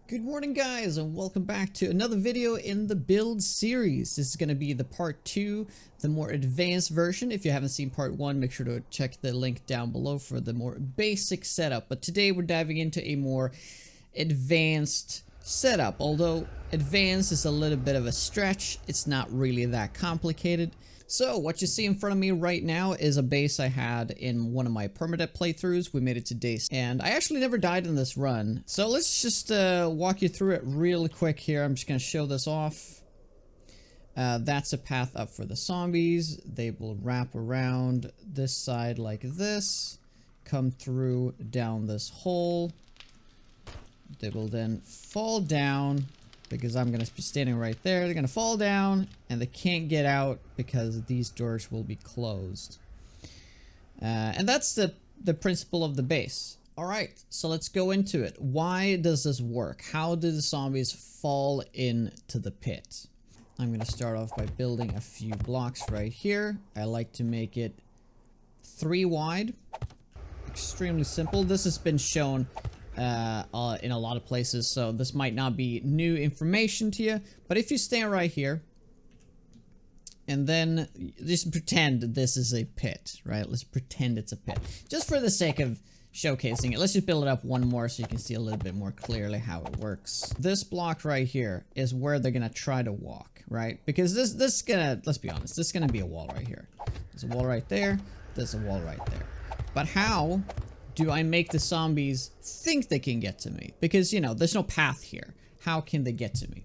Good morning guys, and welcome back to another video in the build series. This is going to be the part 2, the more advanced version. If you haven't seen part 1, make sure to check the link down below for the more basic setup. But today we're diving into a more advanced setup. Although advanced is a little bit of a stretch, it's not really that complicated. So what you see in front of me right now is a base I had in one of my permadeath playthroughs. We made it to day 6, and I actually never died in this run. So let's just walk you through it really quick here. I'm just going to show this off. That's a path up for the zombies. They will wrap around this side like this, come through down this hole. They will then fall down. Because I'm going to be standing right there. They're going to fall down and they can't get out because these doors will be closed. And that's the principle of the base. Alright, so let's go into it. Why does this work? How do the zombies fall into the pit? I'm going to start off by building a few blocks right here. I like to make it 3 wide. Extremely simple. This has been shown in a lot of places, so this might not be new information to you, but if you stand right here and then just pretend this is a pit, right? Let's pretend it's a pit just for the sake of showcasing it. Let's just build it up one more so you can see a little bit more clearly how it works. This block right here is where they're gonna try to walk, right? Because this gonna, let's be honest, this is gonna be a wall right here. There's a wall right there, there's a wall right there. But how do I make the zombies think they can get to me? Because, you know, there's no path here. How can they get to me?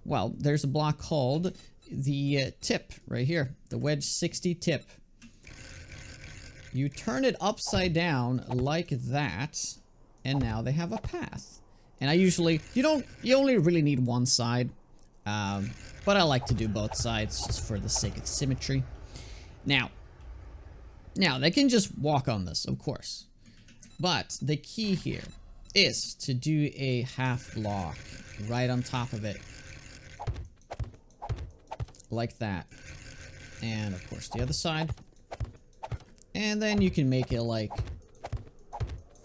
Well, there's a block called the tip right here. The wedge 60 tip. You turn it upside down like that, and now they have a path. And I usually, you only really need one side. But I like to do both sides just for the sake of symmetry. Now they can just walk on this, of course. But the key here is to do a half block right on top of it. Like that. And of course the other side. And then you can make it like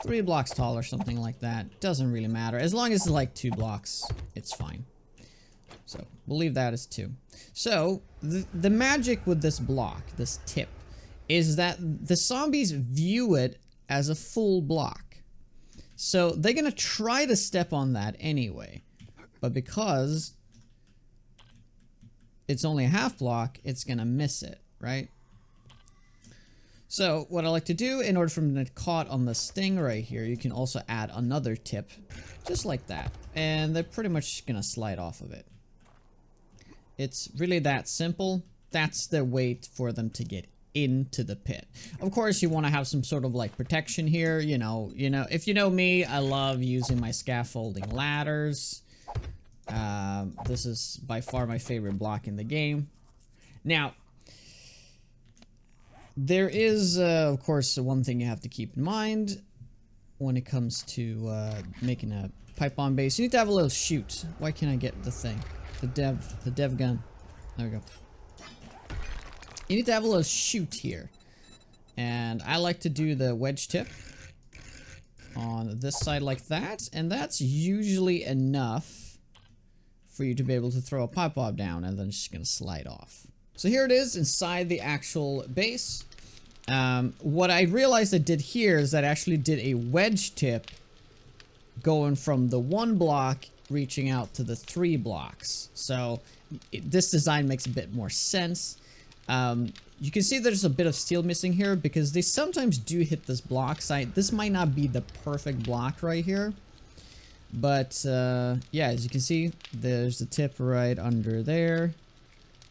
3 blocks tall or something like that. Doesn't really matter. As long as it's like 2 blocks, it's fine. So we'll leave that as 2. So the magic with this block, this tip, is that the zombies view it as a full block. So they're gonna try to step on that anyway. But because it's only a half block, it's gonna miss it, right? So what I like to do, in order for them to get caught on the sting right here, you can also add another tip, just like that. And they're pretty much gonna slide off of it. It's really that simple. That's the way for them to get into the pit. Of course, you want to have some sort of like protection here. You know, if you know me, I love using my scaffolding ladders. This is by far my favorite block in the game. Now, there is, of course, one thing you have to keep in mind when it comes to making a pipe bomb base. You need to have a little chute. Why can't I get the thing? The dev gun. There we go. You need to have a little chute here. And I like to do the wedge tip on this side like that. And that's usually enough for you to be able to throw a pipe bomb down, and then it's just going to slide off. So here it is inside the actual base. What I realized I did here is that I actually did a wedge tip going from the 1 block reaching out to the 3 blocks. So this design makes a bit more sense. You can see there's a bit of steel missing here because they sometimes do hit this block site. This might not be the perfect block right here. But, yeah, as you can see, there's the tip right under there.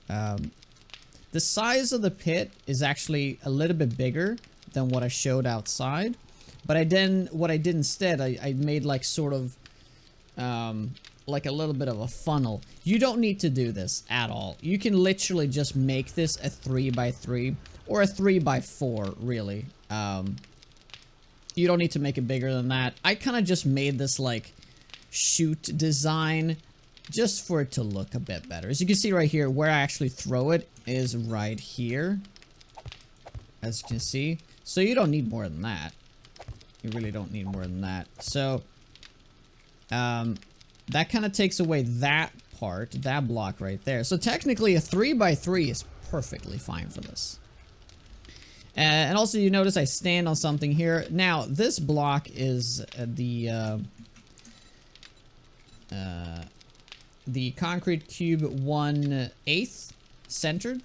The size of the pit is actually a little bit bigger than what I showed outside. But what I did instead, I made like sort of, like a little bit of a funnel. You don't need to do this at all. You can literally just make this a 3x3 or a 3x4, really. You don't need to make it bigger than that. I kind of just made this like chute design just for it to look a bit better. As you can see right here, where I actually throw it is right here, as you can see. So you don't need more than that. You really don't need more than that. So that kind of takes away that part, that block right there. So technically a 3x3 is perfectly fine for this. And also you notice I stand on something here. Now this block is the concrete cube 1/8 centered.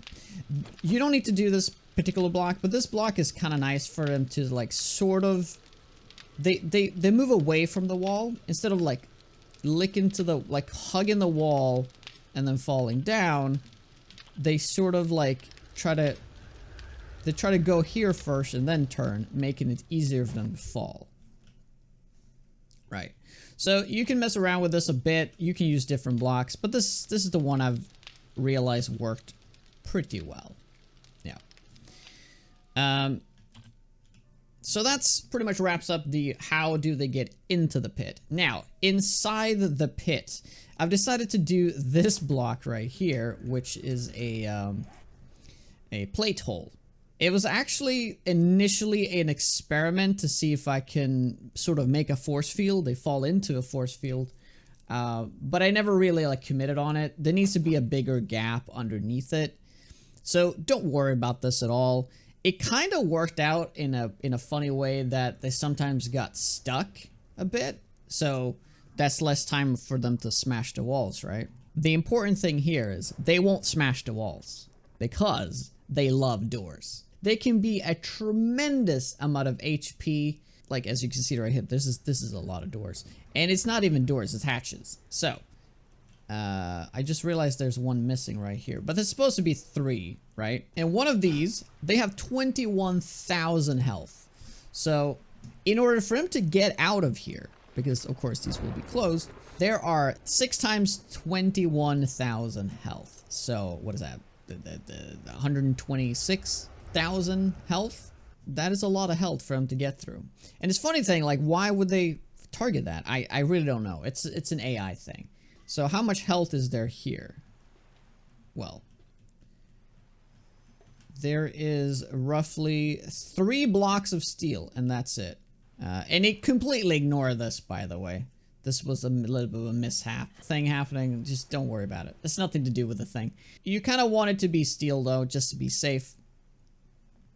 You don't need to do this particular block, but this block is kind of nice for them to like sort of they move away from the wall instead of like licking to the like hugging the wall and then falling down. They sort of like try to go here first and then turn, making it easier for them to fall. Right. So you can mess around with this a bit. You can use different blocks, but this is the one I've realized worked pretty well. Yeah. So that's pretty much wraps up the how do they get into the pit. Now, inside the pit, I've decided to do this block right here, which is a plate hole. It was actually initially an experiment to see if I can sort of make a force field. They fall into a force field. But I never really like committed on it. There needs to be a bigger gap underneath it. So don't worry about this at all. It kind of worked out in a funny way that they sometimes got stuck a bit. So that's less time for them to smash the walls, right? The important thing here is they won't smash the walls because they love doors. They can be a tremendous amount of HP. Like as you can see right here, this is a lot of doors. And it's not even doors, it's hatches. So I just realized there's one missing right here, but there's supposed to be 3, right? And one of these, they have 21,000 health. So in order for him to get out of here, because of course these will be closed, there are 6 times 21,000 health. So what is that? The 126,000 health? That is a lot of health for him to get through. And it's funny thing, like why would they target that? I really don't know. It's an AI thing. So how much health is there here? Well, there is roughly 3 blocks of steel, and that's it. And it completely ignored this, by the way. This was a little bit of a mishap thing happening. Just don't worry about it. It's nothing to do with the thing. You kind of want it to be steel, though, just to be safe.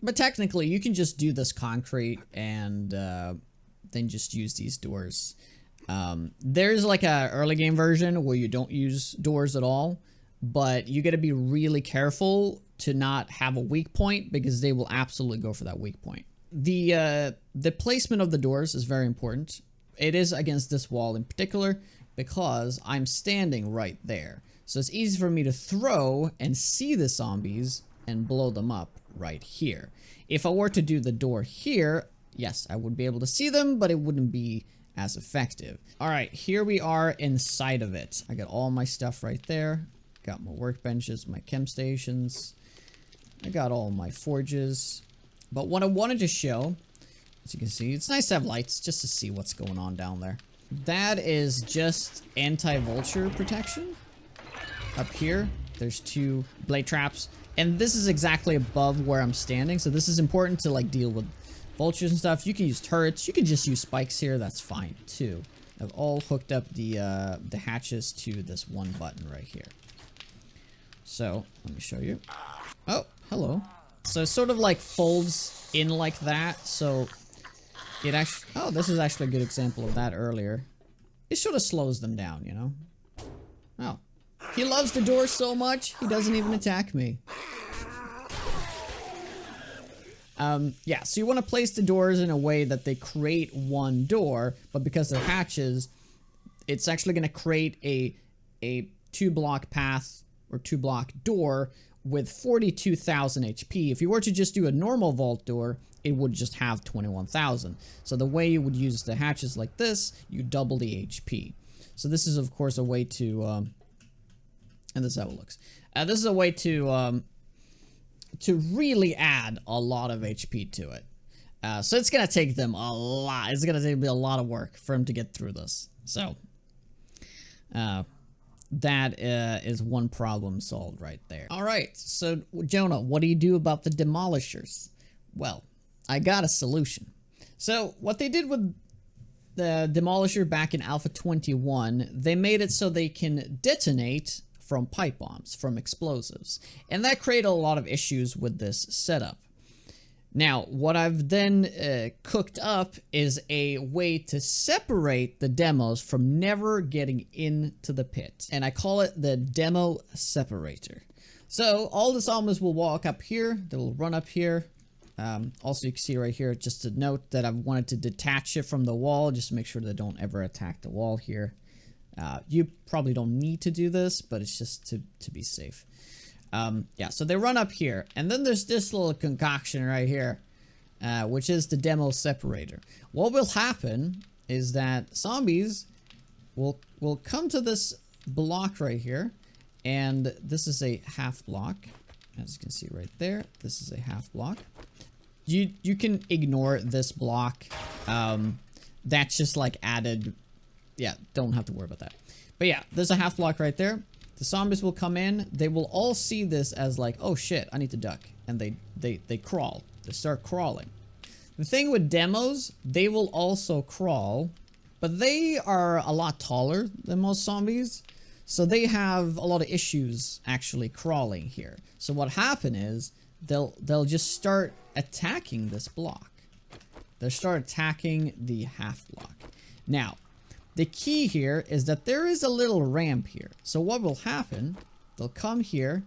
But technically, you can just do this concrete and then just use these doors. There's like a early game version where you don't use doors at all, but you got to be really careful to not have a weak point because they will absolutely go for that weak point. The placement of the doors is very important. It is against this wall in particular because I'm standing right there. So it's easy for me to throw and see the zombies and blow them up right here. If I were to do the door here, yes, I would be able to see them, but it wouldn't be as effective. All right, here we are inside of it. I got all my stuff right there. Got my workbenches, my chem stations. I got all my forges. But what I wanted to show, as you can see, it's nice to have lights just to see what's going on down there. That is just anti-vulture protection. Up here, there's 2 blade traps. And this is exactly above where I'm standing. So this is important to like deal with vultures and stuff. You can use turrets. You can just use spikes here. That's fine too. I've all hooked up the hatches to this one button right here. So let me show you. Oh, hello. So it sort of like folds in like that. So it actually, oh, this is actually a good example of that earlier. It sort of slows them down, you know? Oh, he loves the door so much, he doesn't even attack me. Yeah, so you want to place the doors in a way that they create one door, but because they're hatches, it's actually going to create a 2-block path or 2-block door with 42,000 HP. If you were to just do a normal vault door, it would just have 21,000. So the way you would use the hatches like this, you double the HP. So this is of course a way to, and this is how it looks. This is a way to really add a lot of HP to it. So it's gonna take them a lot. It's gonna take a lot of work for them to get through this. So that is one problem solved right there. All right, so Jonah, what do you do about the demolishers? Well, I got a solution. So what they did with the Demolisher back in Alpha 21, they made it so they can detonate from pipe bombs, from explosives. And that created a lot of issues with this setup. Now, what I've then cooked up is a way to separate the demos from never getting into the pit. And I call it the Demo Separator. So all the zombies will walk up here, they will run up here. Also, you can see right here, just a note that I wanted to detach it from the wall, just to make sure they don't ever attack the wall here. You probably don't need to do this, but it's just to be safe. Yeah, so they run up here, and then there's this little concoction right here, which is the Demo Separator. What will happen is that zombies will come to this block right here, and this is a half block. As you can see right there, this is a half block. You can ignore this block. That's just like added. Yeah, don't have to worry about that. But yeah, there's a half block right there. The zombies will come in. They will all see this as like, oh shit, I need to duck. And they crawl. They start crawling. The thing with demos, they will also crawl, but they are a lot taller than most zombies. So they have a lot of issues actually crawling here. So what happen is they'll just start attacking this block. They'll start attacking the half block. Now, the key here is that there is a little ramp here. So what will happen, they'll come here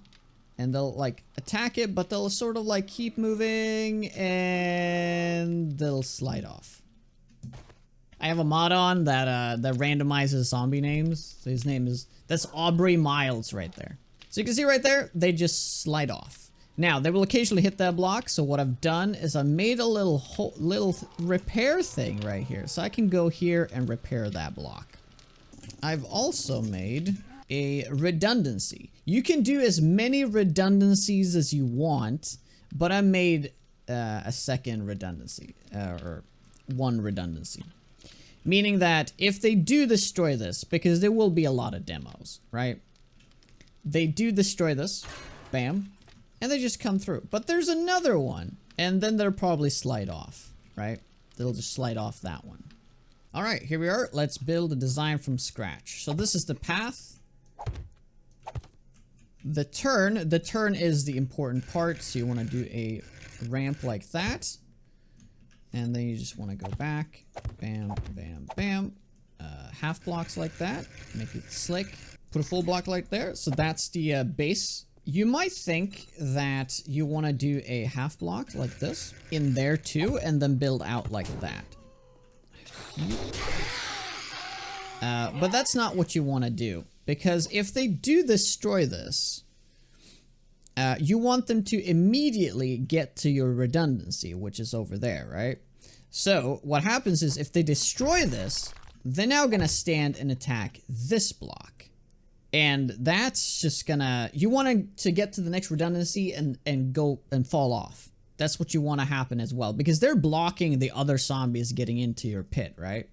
and they'll like attack it, but they'll sort of like keep moving and they'll slide off. I have a mod on that that randomizes zombie names. So his name is, that's Aubrey Miles right there. So you can see right there, they just slide off. Now, they will occasionally hit that block, so what I've done is I made a little repair thing right here. So I can go here and repair that block. I've also made a redundancy. You can do as many redundancies as you want, but I made a second redundancy, or one redundancy. Meaning that if they do destroy this, because there will be a lot of demos, right? They do destroy this, bam. And they just come through. But there's another one. And then they'll probably slide off, right? They'll just slide off that one. All right, here we are. Let's build a design from scratch. So this is the path. The turn is the important part. So you want to do a ramp like that. And then you just want to go back. Bam, bam, bam. Half blocks like that. Make it slick. Put a full block like there. So that's the base. You might think that you want to do a half block like this in there too, and then build out like that. But that's not what you want to do, because if they do destroy this, you want them to immediately get to your redundancy, which is over there, right? So what happens is if they destroy this, they're now going to stand and attack this block. And that's just gonna, you want to get to the next redundancy and go and fall off. That's what you want to happen as well, because they're blocking the other zombies getting into your pit, right?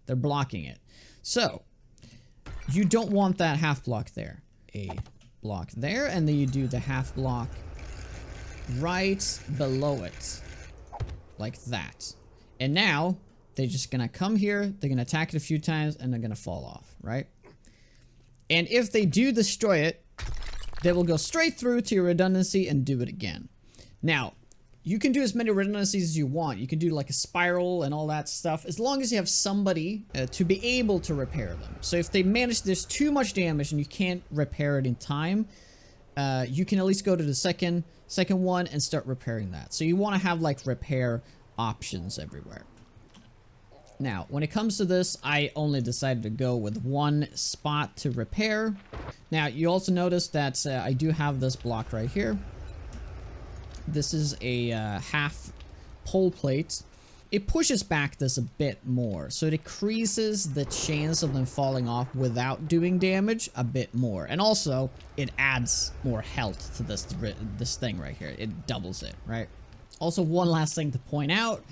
They're blocking it. So you don't want that half block there. A block there, and then you do the half block right below it. Like that. And now they're just gonna come here, they're gonna attack it a few times, and they're gonna fall off, right? And if they do destroy it, they will go straight through to your redundancy and do it again. Now, you can do as many redundancies as you want. You can do like a spiral and all that stuff, as long as you have somebody to be able to repair them. So if they manage, there's too much damage and you can't repair it in time, you can at least go to the second one and start repairing that. So you want to have like repair options everywhere. Now, when it comes to this, I only decided to go with one spot to repair. Now, you also notice that I do have this block right here. This is a half pole plate. It pushes back this a bit more, so it decreases the chance of them falling off without doing damage a bit more. And also, it adds more health to this thing right here. It doubles it, right? Also, one last thing to point out.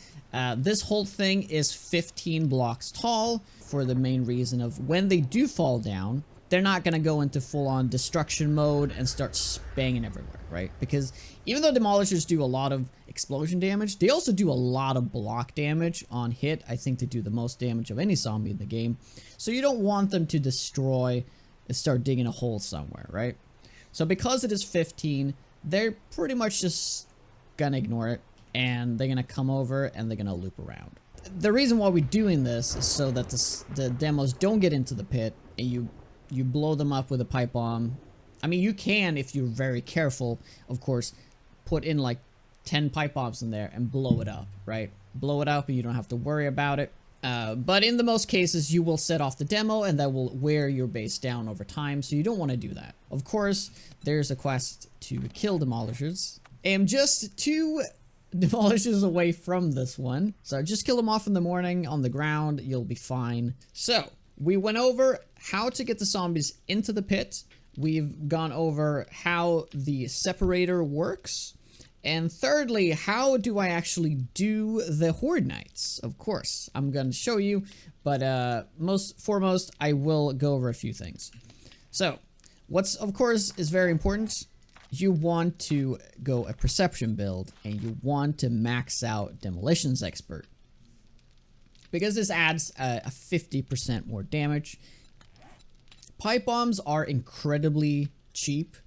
This whole thing is 15 blocks tall for the main reason of when they do fall down, they're not going to go into full-on destruction mode and start spanging everywhere, right? Because even though demolishers do a lot of explosion damage, they also do a lot of block damage on hit. I think they do the most damage of any zombie in the game. So you don't want them to destroy and start digging a hole somewhere, right? So because it is 15, they're pretty much just gonna ignore it, and they're gonna come over and they're gonna loop around. The reason why we're doing this is so that the demos don't get into the pit and you blow them up with a pipe bomb. I mean, you can, if you're very careful, of course, put in like 10 pipe bombs in there and blow it up, right? Blow it up and you don't have to worry about it. But in the most cases, you will set off the demo and that will wear your base down over time, so you don't want to do that. Of course, there's a quest to kill demolishers. I am just 2 demolishers away from this one, so just kill them off in the morning on the ground, you'll be fine. So, we went over how to get the zombies into the pit. We've gone over how the separator works. And thirdly, how do I actually do the Horde Nights? Of course, I'm going to show you, but most foremost, I will go over a few things. So, what's of course is very important, you want to go a perception build, and you want to max out Demolitions Expert. Because this adds a 50% more damage. Pipe bombs are incredibly cheap.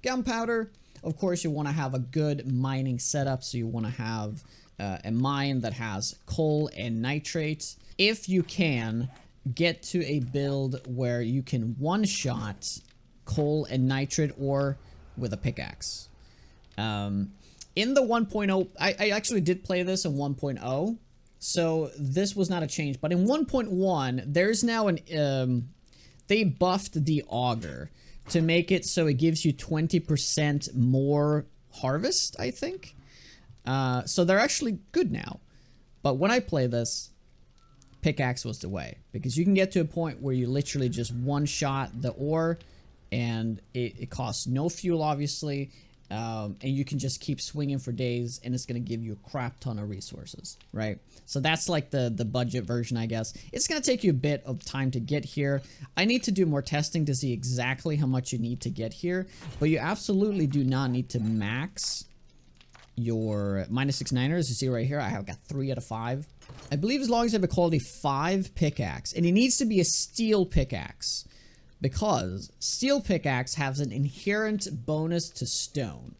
Gunpowder, of course, you want to have a good mining setup, so you want to have a mine that has coal and nitrate. If you can, get to a build where you can one-shot coal and nitrate ore with a pickaxe. In the 1.0, I actually did play this in 1.0, so this was not a change. But in 1.1, there's now an... they buffed the auger to make it so it gives you 20% more harvest, I think. So they're actually good now. But when I play this, pickaxe was the way. Because you can get to a point where you literally just one-shot the ore, and it costs no fuel, obviously. And you can just keep swinging for days, and it's going to give you a crap ton of resources, right? So that's like the budget version, I guess. It's going to take you a bit of time to get here. I need to do more testing to see exactly how much you need to get here, but you absolutely do not need to max your -6/9ers. You see right here, I have got 3 out of 5. I believe as long as you have a quality 5 pickaxe, and it needs to be a steel pickaxe, because steel pickaxe has an inherent bonus to stone.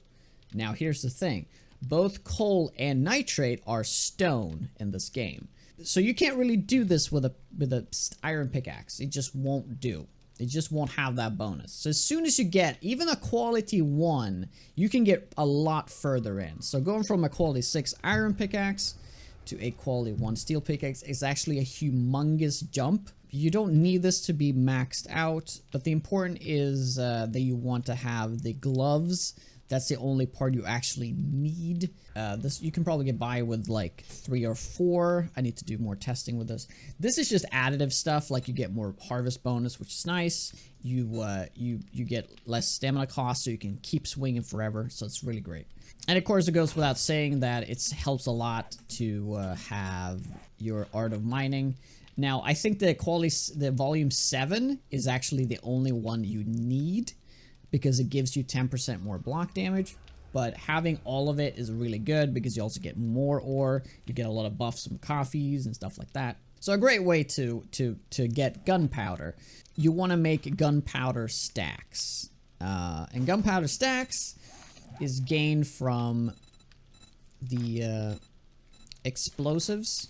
Now here's the thing, both coal and nitrate are stone in this game, so you can't really do this with a iron pickaxe. It just won't do. It just won't have that bonus. So as soon as you get even a quality 1, you can get a lot further in. So going from a quality 6 iron pickaxe to a quality 1 steel pickaxe is actually a humongous jump. You don't need this to be maxed out, but the important is that you want to have the gloves. That's the only part you actually need. This you can probably get by with like 3 or 4. I need to do more testing with this. This is just additive stuff, like you get more harvest bonus, which is nice. You get less stamina cost, so you can keep swinging forever. So it's really great. And of course, it goes without saying that it helps a lot to have your Art of Mining. Now, I think the volume 7 is actually the only one you need, because it gives you 10% more block damage. But having all of it is really good, because you also get more ore, you get a lot of buffs from coffees and stuff like that. So a great way to get gunpowder. You want to make gunpowder stacks. And gunpowder stacks is gained from the explosives.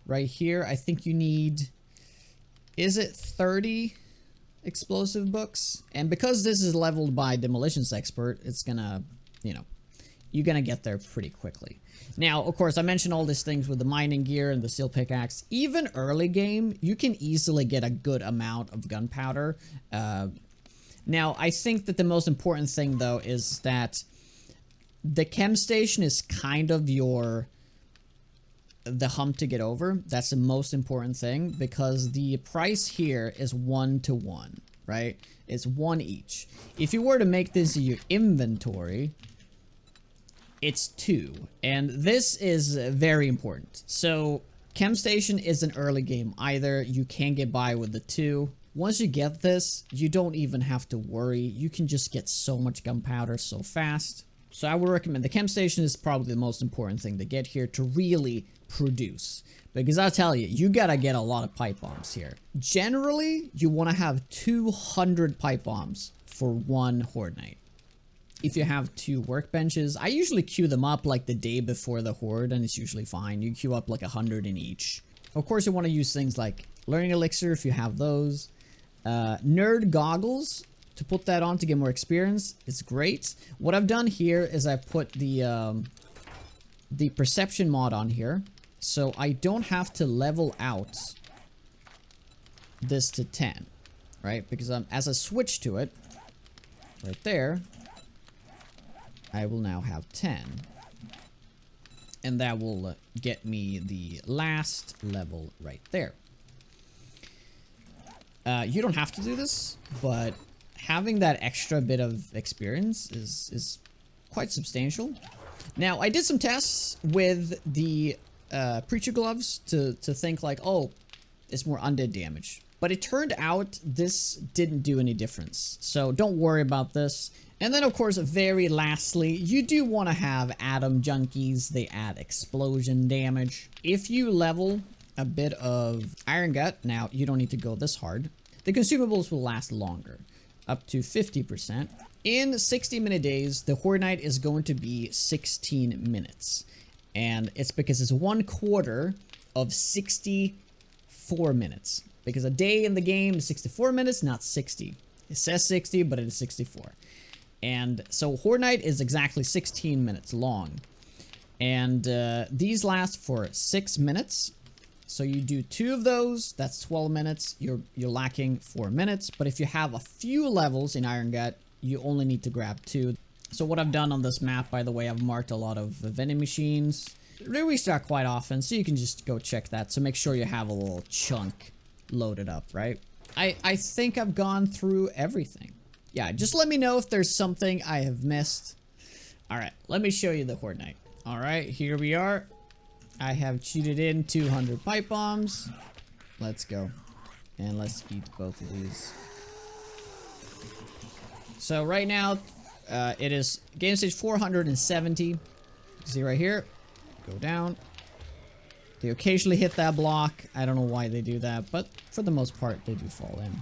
Right here, I think you need, is it 30 explosive books? And because this is leveled by Demolitions Expert, it's gonna, you know, you're gonna get there pretty quickly. Now, of course, I mentioned all these things with the mining gear and the steel pickaxe. Even early game, you can easily get a good amount of gunpowder. Now, I think that the most important thing, though, is that the chem station is kind of the hump to get over. That's the most important thing, because the price here is 1 to 1, right? It's 1 each. If you were to make this your inventory, it's 2, and this is very important. So chem station isn't early game either. You can get by with the 2. Once you get this, you don't even have to worry. You can just get so much gunpowder so fast. So I would recommend the chem station is probably the most important thing to get here to really produce. Because I'll tell you, you gotta get a lot of pipe bombs here. Generally, you want to have 200 pipe bombs for one Horde Night. If you have 2 workbenches, I usually queue them up like the day before the Horde, and it's usually fine. You queue up like 100 in each. Of course, you want to use things like Learning Elixir if you have those. Nerd Goggles, to put that on to get more experience, it's great. What I've done here is I put the Perception mod on here, so I don't have to level out this to 10, right? Because as I switch to it, right there, I will now have 10. And that will get me the last level right there. You don't have to do this, but having that extra bit of experience is quite substantial. Now, I did some tests with the Preacher Gloves to think like, oh, it's more undead damage. But it turned out this didn't do any difference. So don't worry about this. And then, of course, very lastly, you do want to have Atom Junkies. They add explosion damage. If you level a bit of Iron Gut, now you don't need to go this hard. The consumables will last longer, up to 50%. In 60-minute days, the Horde Night is going to be 16 minutes. And it's because it's 1/4 of 64 minutes. Because a day in the game is 64 minutes, not 60. It says 60, but it is 64. And so Horde Night is exactly 16 minutes long. And these last for 6 minutes. So you do 2 of those, that's 12 minutes. You're lacking 4 minutes. But if you have a few levels in Iron Gut, you only need to grab 2. So what I've done on this map, by the way, I've marked a lot of vending machines. They restart quite often, so you can just go check that. So make sure you have a little chunk loaded up, right? I think I've gone through everything. Yeah, just let me know if there's something I have missed. Alright, let me show you the Horde Night. Alright, here we are. I have cheated in 200 pipe bombs. Let's go. And let's eat both of these. So right now, it is game stage 470. See right here. Go down. They occasionally hit that block. I don't know why they do that, but for the most part, they do fall in.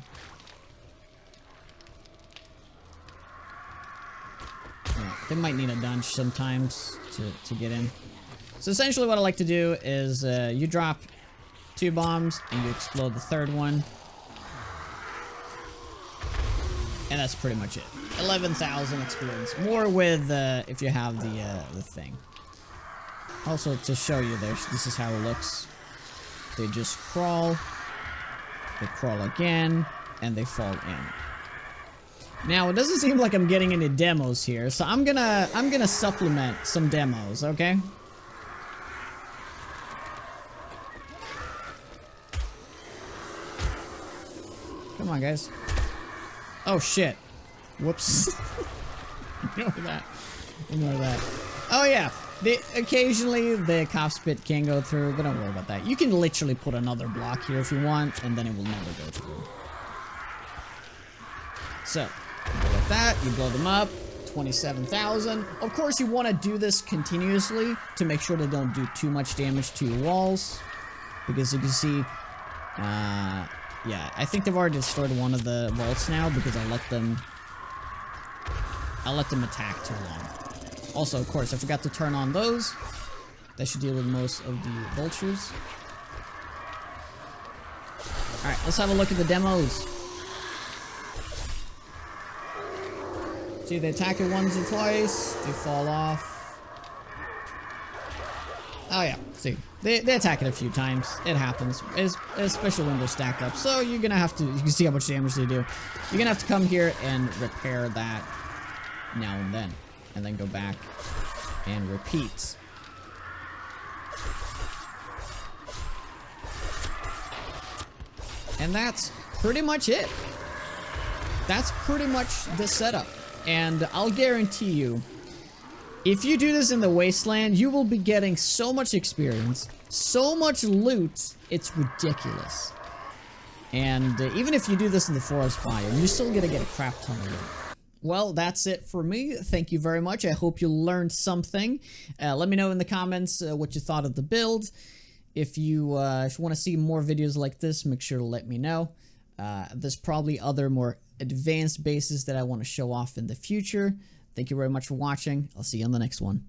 Yeah, they might need a dunge sometimes to get in. So essentially what I like to do is you drop 2 bombs and you explode the 3rd one. And that's pretty much it. 11,000 experience. More with if you have the thing. Also, to show you this is how it looks. They just crawl. They crawl again. And they fall in. Now, it doesn't seem like I'm getting any demos here. So I'm gonna supplement some demos, okay? Come on, guys. Oh, shit. Whoops. Ignore that. Ignore that. Oh, yeah. Occasionally, the cop spit can go through, but don't worry about that. You can literally put another block here if you want, and then it will never go through. So, you go like that. You blow them up. 27,000. Of course, you want to do this continuously to make sure they don't do too much damage to your walls. Because you can see... yeah, I think they've already destroyed one of the vaults now because I let them attack too long. Also, of course, I forgot to turn on those. That should deal with most of the vultures. Alright, let's have a look at the demos. See, they attack it once or twice. They fall off. Oh yeah, see. They attack it a few times. It happens. Especially when they're stacked up. So you're gonna have to... You can see how much damage they do. You're gonna have to come here and repair that now and then. And then go back and repeat. And that's pretty much it. That's pretty much the setup. And I'll guarantee you, if you do this in the Wasteland, you will be getting so much experience, so much loot, it's ridiculous. And even if you do this in the forest biome, you're still gonna get a crap ton of loot. Well, that's it for me. Thank you very much. I hope you learned something. Let me know in the comments what you thought of the build. If you want to see more videos like this, make sure to let me know. There's probably other more advanced bases that I want to show off in the future. Thank you very much for watching. I'll see you on the next one.